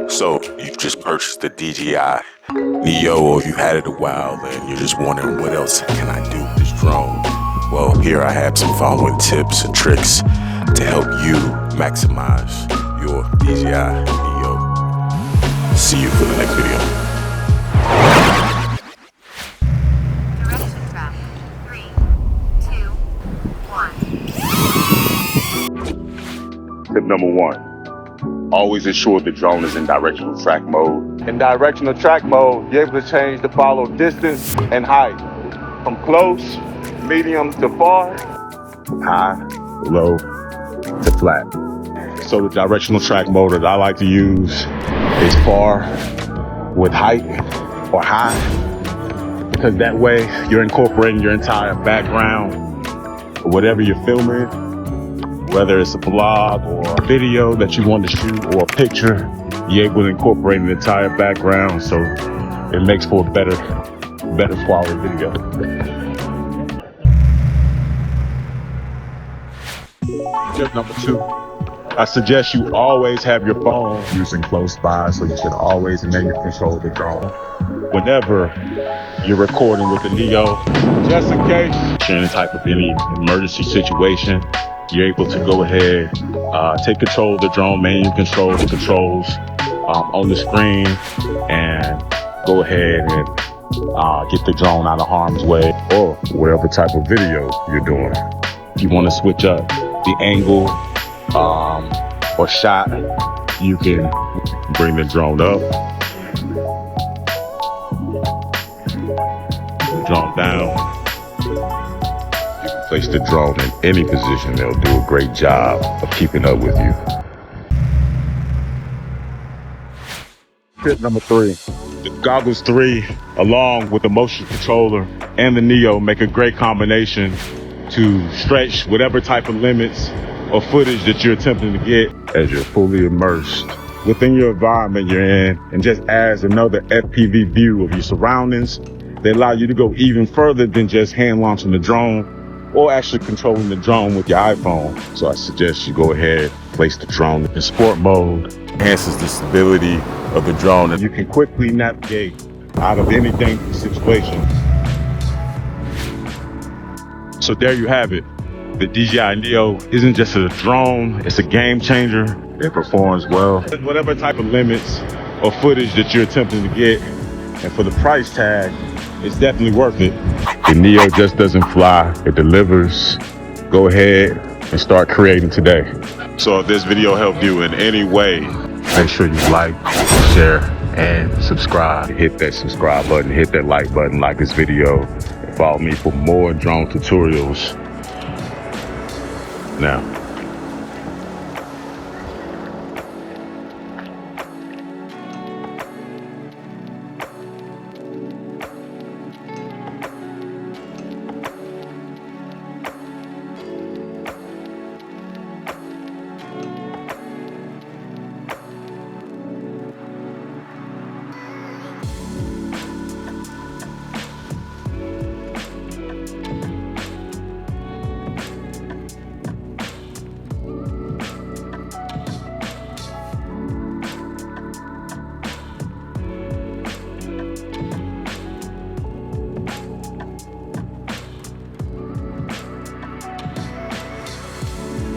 So you've just purchased the DJI NEO, or you've had it a while and you're just wondering what else can I do with this drone. Well, here I have some following tips and tricks to help you maximize your DJI NEO. See you for the next video. Direction track. 3, 2, 1. Tip number 1. Always ensure the drone is in directional track mode. In directional track mode, you're able to change the follow distance and height from close, medium to far, high, low to flat. So the directional track mode that I like to use is far with height or high, because that way you're incorporating your entire background or whatever you're filming. Whether it's a vlog or a video that you want to shoot or a picture, you're able to incorporate the entire background, so it makes for a better quality video. Tip number 2, I suggest you always have your phone using close by, so you should always manually control the drone whenever you're recording with the NEO, just in case you're in any type of any emergency situation. You're able to go ahead, take control of the drone, manually control the controls on the screen, and go ahead and get the drone out of harm's way, or whatever type of video you're doing. If you want to switch up the angle or shot, you can bring the drone up, the drone down. Place the drone in any position, they'll do a great job of keeping up with you. Tip number 3. The Goggles 3, along with the motion controller and the NEO, make a great combination to stretch whatever type of limits or footage that you're attempting to get as you're fully immersed within your environment you're in, and just adds another FPV view of your surroundings. They allow you to go even further than just hand launching the drone or actually controlling the drone with your iPhone. So I suggest you go ahead, place the drone in sport mode. Enhances the stability of the drone, and you can quickly navigate out of any dangerous situation. So there you have it. The DJI NEO isn't just a drone, it's a game changer. It performs well. Whatever type of limits or footage that you're attempting to get, and for the price tag, it's definitely worth it. The NEO just doesn't fly, it delivers. Go ahead and start creating today. So if this video helped you in any way, make sure you like, share, and subscribe. Hit that subscribe button, hit that like button, like this video, and follow me for more drone tutorials. Now.